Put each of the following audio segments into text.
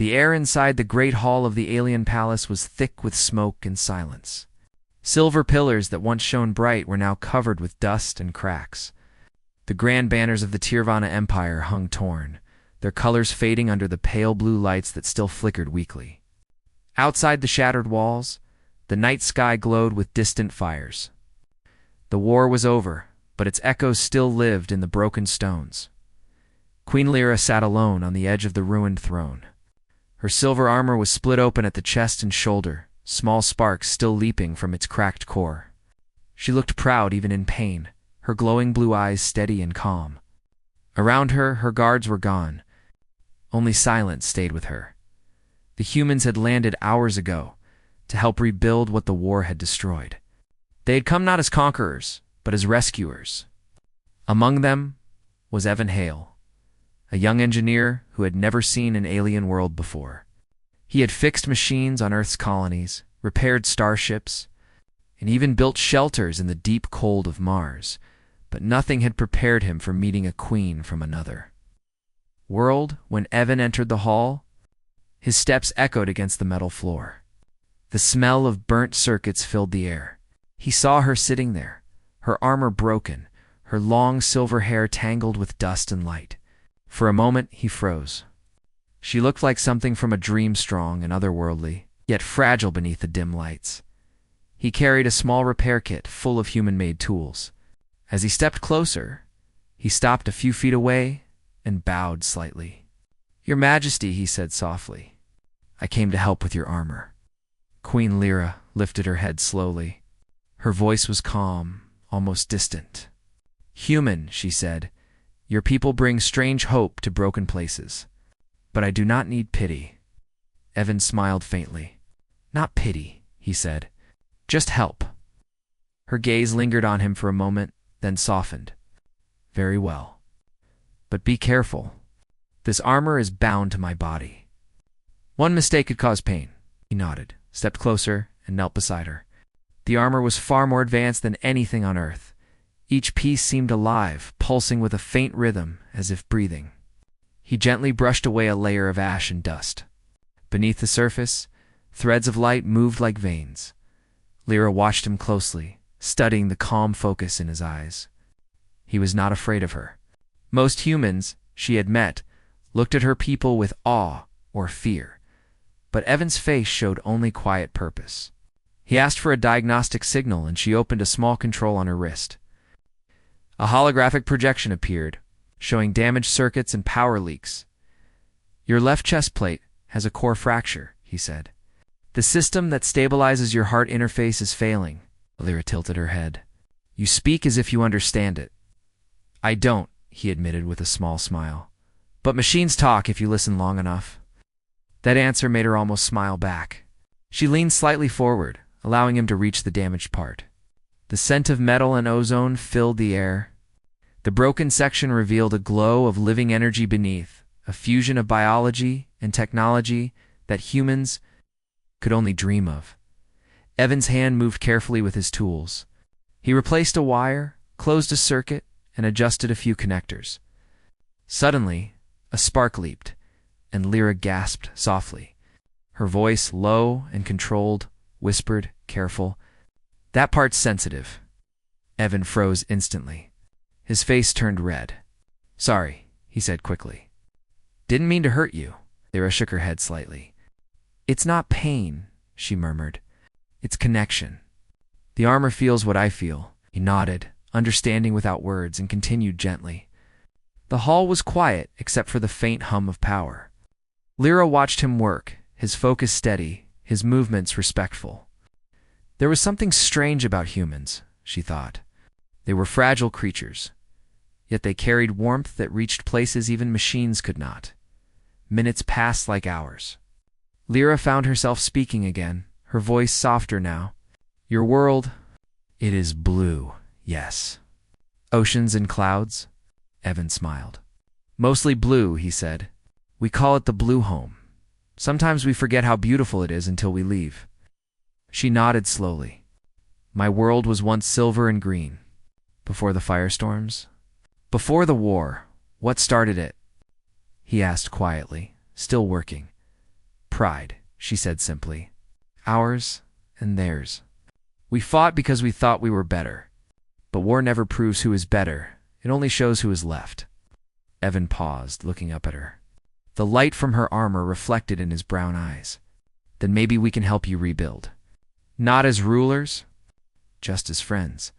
The air inside the great hall of the alien palace was thick with smoke and silence. Silver pillars that once shone bright were now covered with dust and cracks. The grand banners of the Tirvana Empire hung torn, their colors fading under the pale blue lights that still flickered weakly. Outside the shattered walls, the night sky glowed with distant fires. The war was over, but its echoes still lived in the broken stones. Queen Lyra sat alone on the edge of the ruined throne. Her silver armor was split open at the chest and shoulder, small sparks still leaping from its cracked core. She looked proud even in pain, her glowing blue eyes steady and calm. Around her, her guards were gone. Only silence stayed with her. The humans had landed hours ago to help rebuild what the war had destroyed. They had come not as conquerors, but as rescuers. Among them was Evan Hale, a young engineer who had never seen an alien world before. He had fixed machines on Earth's colonies, repaired starships, and even built shelters in the deep cold of Mars, but nothing had prepared him for meeting a queen from another world. When Evan entered the hall, his steps echoed against the metal floor. The smell of burnt circuits filled the air. He saw her sitting there, her armor broken, her long silver hair tangled with dust and light. For a moment, he froze. She looked like something from a dream, strong and otherworldly, yet fragile beneath the dim lights. He carried a small repair kit full of human-made tools. As he stepped closer, he stopped a few feet away and bowed slightly. "Your Majesty," he said softly, "I came to help with your armor." Queen Lyra lifted her head slowly. Her voice was calm, almost distant. "Human," she said, "your people bring strange hope to broken places. But I do not need pity." Evan smiled faintly. "Not pity," he said. "Just help." Her gaze lingered on him for a moment, then softened. "Very well. But be careful. This armor is bound to my body. One mistake could cause pain." He nodded, stepped closer, and knelt beside her. The armor was far more advanced than anything on Earth. Each piece seemed alive, pulsing with a faint rhythm, as if breathing. He gently brushed away a layer of ash and dust. Beneath the surface, threads of light moved like veins. Lyra watched him closely, studying the calm focus in his eyes. He was not afraid of her. Most humans she had met looked at her people with awe or fear, but Evan's face showed only quiet purpose. He asked for a diagnostic signal, and she opened a small control on her wrist. A holographic projection appeared, showing damaged circuits and power leaks. "Your left chest plate has a core fracture," he said. "The system that stabilizes your heart interface is failing." Lyra tilted her head. "You speak as if you understand it." "I don't," he admitted with a small smile. "But machines talk if you listen long enough." That answer made her almost smile back. She leaned slightly forward, allowing him to reach the damaged part. The scent of metal and ozone filled the air. The broken section revealed a glow of living energy beneath, a fusion of biology and technology that humans could only dream of. Evan's hand moved carefully with his tools. He replaced a wire, closed a circuit, and adjusted a few connectors. Suddenly, a spark leaped, and Lyra gasped softly. Her voice, low and controlled, whispered, careful, "That part's sensitive." Evan froze instantly. His face turned red. "Sorry," he said quickly. "Didn't mean to hurt you." Lyra shook her head slightly. "It's not pain," she murmured. "It's connection. The armor feels what I feel." He nodded, understanding without words, and continued gently. The hall was quiet except for the faint hum of power. Lyra watched him work, his focus steady, his movements respectful. There was something strange about humans, she thought. They were fragile creatures, yet they carried warmth that reached places even machines could not. Minutes passed like hours. Lyra found herself speaking again, her voice softer now. "Your world, it is blue, yes." "Oceans and clouds?" Evan smiled. "Mostly blue," he said. "We call it the blue home. Sometimes we forget how beautiful it is until we leave." She nodded slowly. "My world was once silver and green. Before the firestorms? Before the war, what started it?" He asked quietly, still working. pride, she said simply. Ours and theirs. We fought because we thought we were better. But war never proves who is better. It only shows who is left. Evan paused, looking up at her. The light from her armor reflected in his brown eyes. Then maybe we can help you rebuild. Not as rulers, just as friends.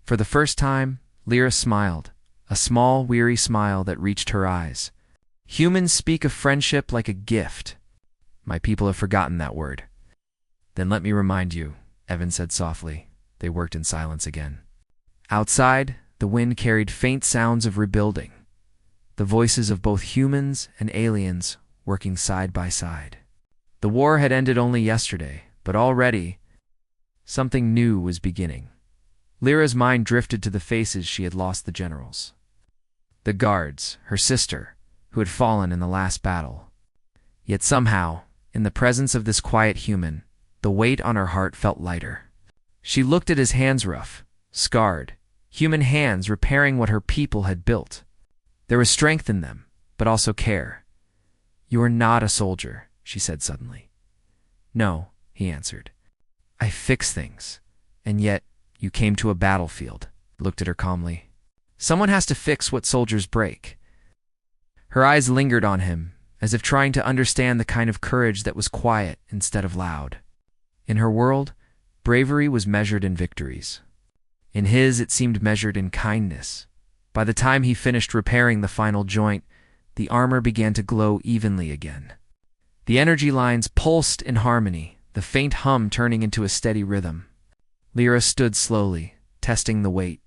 For the first time, Lyra smiled, a small, weary smile that reached her eyes. Humans speak of friendship like a gift. My people have forgotten that word. Then let me remind you, Evan said softly. They worked in silence again. Outside, the wind carried faint sounds of rebuilding, the voices of both humans and aliens working side by side. The war had ended only yesterday, but already something new was beginning. Lyra's mind drifted to the faces she had lost, the generals. The guards, her sister, who had fallen in the last battle. Yet somehow, in the presence of this quiet human, the weight on her heart felt lighter. She looked at his hands, rough, scarred, human hands repairing what her people had built. There was strength in them, but also care. You are not a soldier, she said suddenly. No, he answered. I fix things, and yet you came to a battlefield, looked at her calmly. Someone has to fix what soldiers break. Her eyes lingered on him, as if trying to understand the kind of courage that was quiet instead of loud. In her world, bravery was measured in victories. In his, it seemed measured in kindness. By the time he finished repairing the final joint, the armor began to glow evenly again. The energy lines pulsed in harmony, the faint hum turning into a steady rhythm. Lyra stood slowly, testing the weight.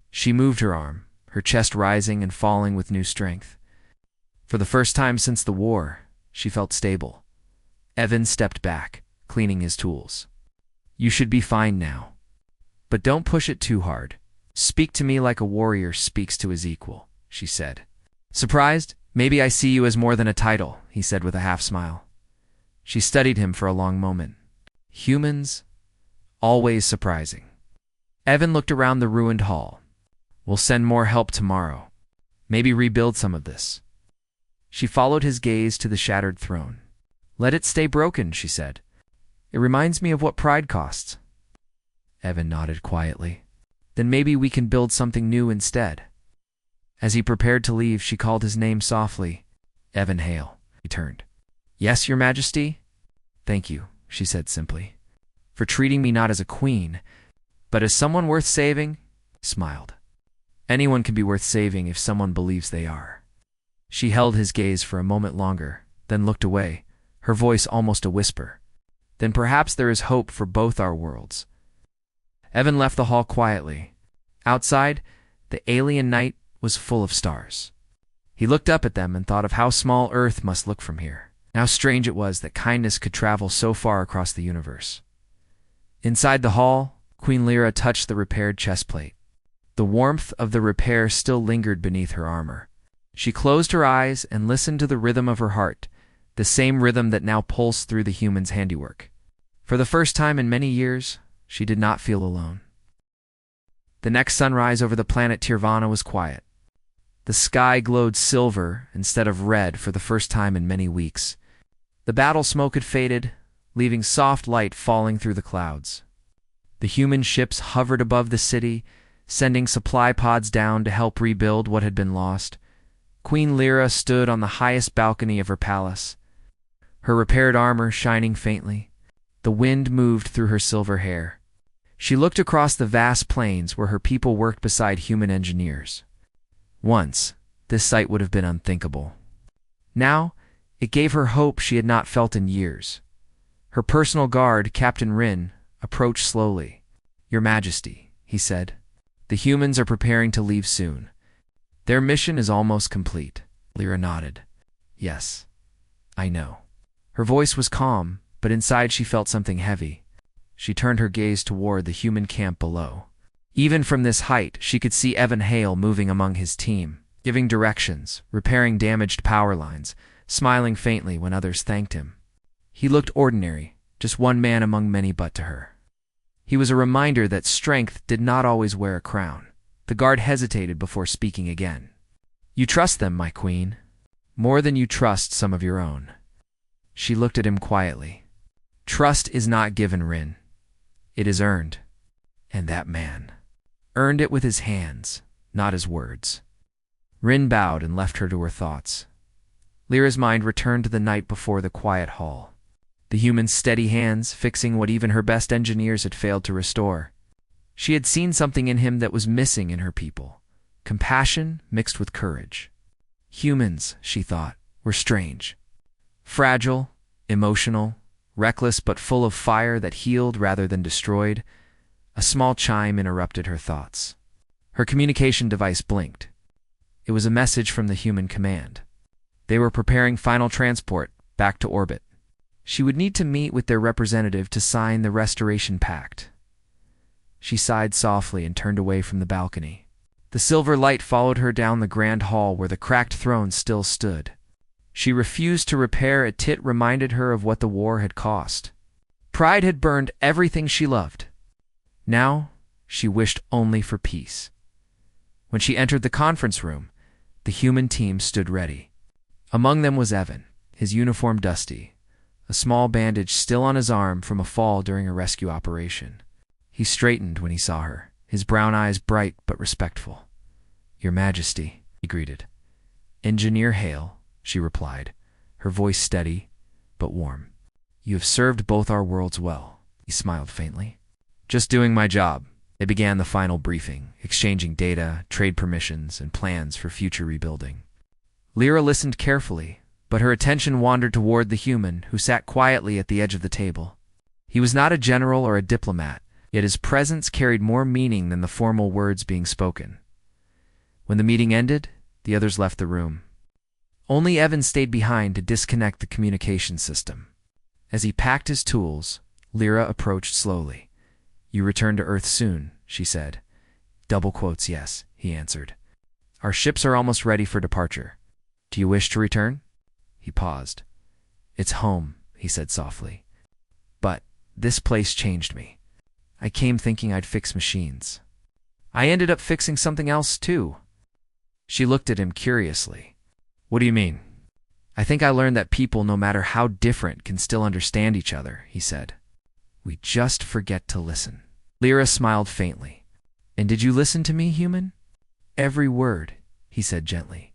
She moved her arm, her chest rising and falling with new strength. For the first time since the war, she felt stable. Evan stepped back, cleaning his tools. You should be fine now. But don't push it too hard. Speak to me like a warrior speaks to his equal, she said. Surprised? Maybe I see you as more than a title, he said with a half smile. She studied him for a long moment. Humans? Always surprising. Evan looked around the ruined hall. We'll send more help tomorrow. Maybe rebuild some of this. She followed his gaze to the shattered throne. Let it stay broken, she said. It reminds me of what pride costs. Evan nodded quietly. Then maybe we can build something new instead. As he prepared to leave, she called his name softly. Evan Hale. He turned. Yes, Your Majesty? Thank you, she said simply. For treating me not as a queen, but as someone worth saving? He smiled. Anyone can be worth saving if someone believes they are. She held his gaze for a moment longer, then looked away, her voice almost a whisper. Then perhaps there is hope for both our worlds. Evan left the hall quietly. Outside, the alien night was full of stars. He looked up at them and thought of how small Earth must look from here. How strange it was that kindness could travel so far across the universe. Inside the hall, Queen Lyra touched the repaired chest plate. The warmth of the repair still lingered beneath her armor. She closed her eyes and listened to the rhythm of her heart, the same rhythm that now pulsed through the human's handiwork. For the first time in many years, she did not feel alone. The next sunrise over the planet Tirvana was quiet. The sky glowed silver instead of red for the first time in many weeks. The battle smoke had faded, leaving soft light falling through the clouds. The human ships hovered above the city, sending supply pods down to help rebuild what had been lost. Queen Lyra stood on the highest balcony of her palace, her repaired armor shining faintly. The wind moved through her silver hair. She looked across the vast plains where her people worked beside human engineers. Once, this sight would have been unthinkable. Now, it gave her hope she had not felt in years. Her personal guard, Captain Rin, approached slowly. Your Majesty, he said. The humans are preparing to leave soon. Their mission is almost complete. Lyra nodded. Yes, I know. Her voice was calm, but inside she felt something heavy. She turned her gaze toward the human camp below. Even from this height, she could see Evan Hale moving among his team, giving directions, repairing damaged power lines, smiling faintly when others thanked him. He looked ordinary, just one man among many but to her. He was a reminder that strength did not always wear a crown. The guard hesitated before speaking again. You trust them, my queen, more than you trust some of your own. She looked at him quietly. Trust is not given, Rin. It is earned. And that man earned it with his hands, not his words. Rin bowed and left her to her thoughts. Lyra's mind returned to the night before the quiet hall. The human's steady hands fixing what even her best engineers had failed to restore. She had seen something in him that was missing in her people. Compassion mixed with courage. Humans, she thought, were strange. Fragile, emotional, reckless but full of fire that healed rather than destroyed. A small chime interrupted her thoughts. Her communication device blinked. It was a message from the human command. They were preparing final transport back to orbit. She would need to meet with their representative to sign the Restoration Pact. She sighed softly and turned away from the balcony. The silver light followed her down the grand hall where the cracked throne still stood. She refused to repair it. It reminded her of what the war had cost. Pride had burned everything she loved. Now, she wished only for peace. When she entered the conference room, the human team stood ready. Among them was Evan, his uniform dusty, a small bandage still on his arm from a fall during a rescue operation. He straightened when he saw her, his brown eyes bright but respectful. "Your Majesty," he greeted. "Engineer Hale," she replied, her voice steady but warm. "You have served both our worlds well," he smiled faintly. "Just doing my job." They began the final briefing, exchanging data, trade permissions, and plans for future rebuilding. Lyra listened carefully, but her attention wandered toward the human who sat quietly at the edge of the table. He was not a general or a diplomat, yet his presence carried more meaning than the formal words being spoken. When the meeting ended, the others left the room. Only Evan stayed behind to disconnect the communication system. As he packed his tools, Lyra approached slowly. "You return to Earth soon," she said. "Double quotes, yes," he answered. "Our ships are almost ready for departure. Do you wish to return?" He paused. "It's home," he said softly. "But this place changed me. I came thinking I'd fix machines. I ended up fixing something else, too." She looked at him curiously. "What do you mean?" "I think I learned that people, no matter how different, can still understand each other," he said. "We just forget to listen." Lyra smiled faintly. "And did you listen to me, human?" "Every word," he said gently.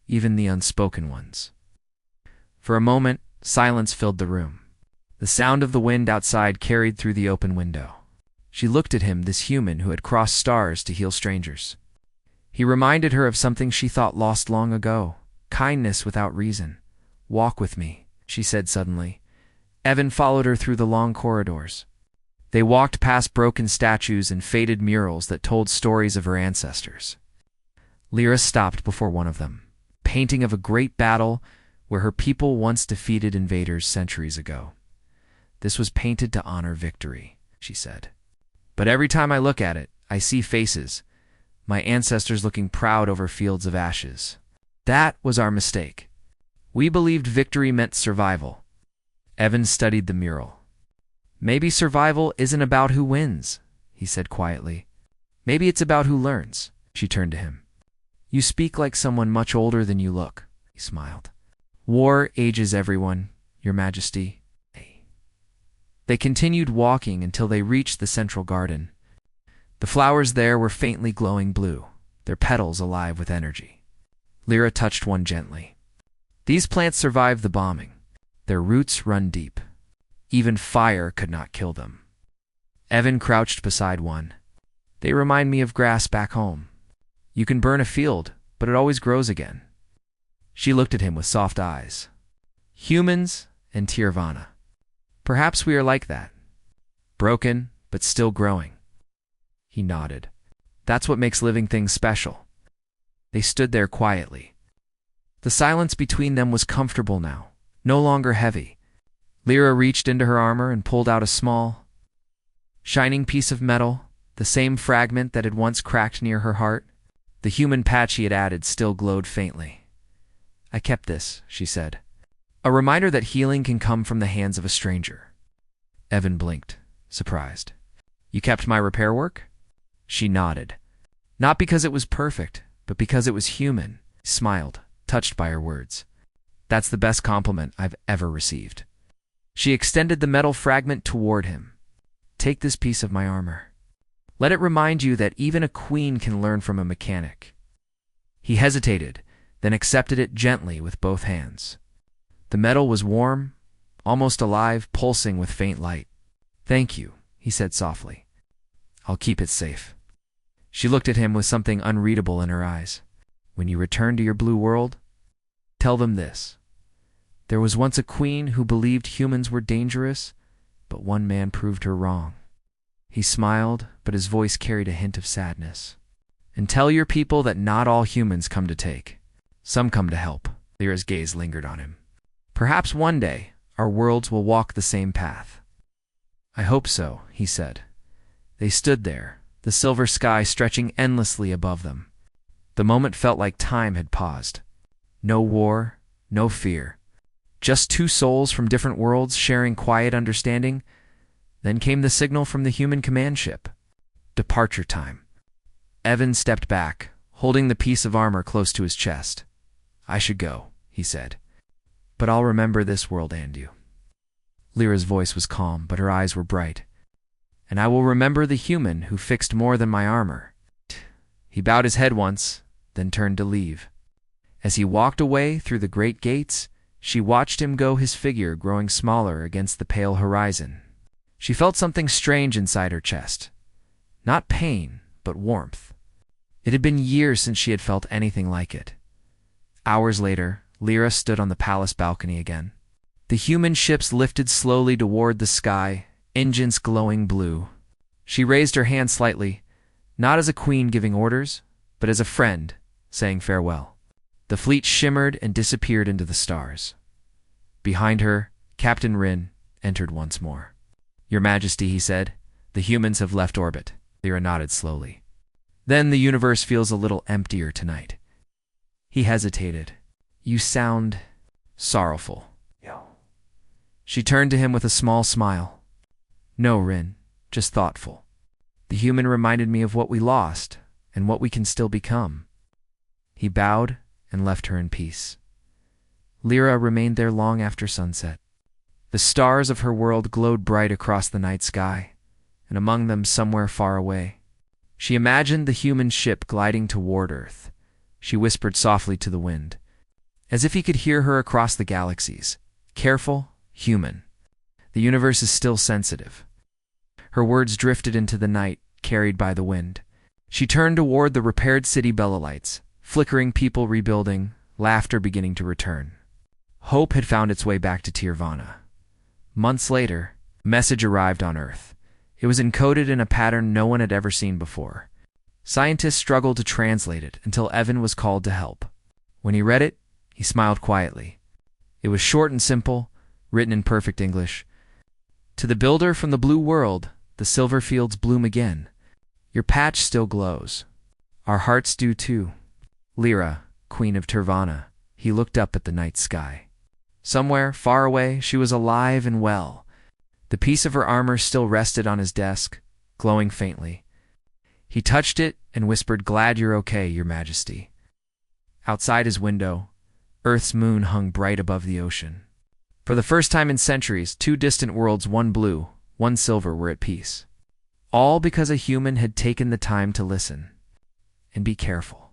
"Even the unspoken ones." For a moment, silence filled the room. The sound of the wind outside carried through the open window. She looked at him, this human who had crossed stars to heal strangers. He reminded her of something she thought lost long ago, kindness without reason. "Walk with me," she said suddenly. Evan followed her through the long corridors. They walked past broken statues and faded murals that told stories of her ancestors. Lyra stopped before one of them, painting of a great battle where her people once defeated invaders centuries ago. "This was painted to honor victory," she said. "But every time I look at it, I see faces, my ancestors looking proud over fields of ashes. That was our mistake. We believed victory meant survival." Evan studied the mural. "Maybe survival isn't about who wins," he said quietly. "Maybe it's about who learns." She turned to him. "You speak like someone much older than you look," he smiled. "War ages everyone, Your Majesty." They continued walking until they reached the central garden. The flowers there were faintly glowing blue, their petals alive with energy. Lyra touched one gently. "These plants survived the bombing. Their roots run deep. Even fire could not kill them." Evan crouched beside one. "They remind me of grass back home. You can burn a field, but it always grows again." She looked at him with soft eyes. "Humans and Tirvana. Perhaps we are like that. Broken, but still growing." He nodded. "That's what makes living things special." They stood there quietly. The silence between them was comfortable now, no longer heavy. Lyra reached into her armor and pulled out a small, shining piece of metal, the same fragment that had once cracked near her heart. The human patch he had added still glowed faintly. "I kept this," she said. "A reminder that healing can come from the hands of a stranger." Evan blinked, surprised. "You kept my repair work?" She nodded. "Not because it was perfect, but because it was human." He smiled, touched by her words. That's the best compliment I've ever received. She extended the metal fragment toward him. Take this piece of my armor. Let it remind you that even a queen can learn from a mechanic. He hesitated, then accepted it gently with both hands. The metal was warm, almost alive, pulsing with faint light. Thank you, he said softly. I'll keep it safe. She looked at him with something unreadable in her eyes. When you return to your blue world, tell them this. There was once a queen who believed humans were dangerous, but one man proved her wrong. He smiled, but his voice carried a hint of sadness. And tell your people that not all humans come to take. Some come to help. Lyra's gaze lingered on him. Perhaps one day, our worlds will walk the same path. I hope so, he said. They stood there, the silver sky stretching endlessly above them. The moment felt like time had paused. No war, no fear. Just two souls from different worlds sharing quiet understanding. Then came the signal from the human command ship. Departure time. Evan stepped back, holding the piece of armor close to his chest. I should go, he said. But I'll remember this world and you. Lyra's voice was calm, but her eyes were bright. And I will remember the human who fixed more than my armor. He bowed his head once, then turned to leave. As he walked away through the great gates, she watched him go, his figure growing smaller against the pale horizon. She felt something strange inside her chest. Not pain, but warmth. It had been years since she had felt anything like it. Hours later, Lyra stood on the palace balcony again. The human ships lifted slowly toward the sky, engines glowing blue. She raised her hand slightly, not as a queen giving orders, but as a friend saying farewell. The fleet shimmered and disappeared into the stars. Behind her, Captain Rin entered once more. Your Majesty, he said, the humans have left orbit. Lyra nodded slowly. Then the universe feels a little emptier tonight. He hesitated. You sound sorrowful. She turned to him with a small smile. No, Rin, just thoughtful. The human reminded me of what we lost and what we can still become. He bowed and left her in peace. Lyra remained there long after sunset. The stars of her world glowed bright across the night sky, and among them, somewhere far away, she imagined the human ship gliding toward Earth. She whispered softly to the wind, as if he could hear her across the galaxies. Careful, human. The universe is still sensitive. Her words drifted into the night, carried by the wind. She turned toward the repaired city Bella lights, flickering people rebuilding, laughter beginning to return. Hope had found its way back to Tirvana. Months later, a message arrived on Earth. It was encoded in a pattern no one had ever seen before. Scientists struggled to translate it until Evan was called to help. When he read it, he smiled quietly. It was short and simple, written in perfect English. To the builder from the blue world, the silver fields bloom again. Your patch still glows. Our hearts do too. Lyra, Queen of Tirvana, he looked up at the night sky. Somewhere, far away, she was alive and well. The piece of her armor still rested on his desk, glowing faintly. He touched it and whispered, Glad you're okay, Your Majesty. Outside his window, Earth's moon hung bright above the ocean. For the first time in centuries, two distant worlds, one blue, one silver, were at peace. All because a human had taken the time to listen and be careful.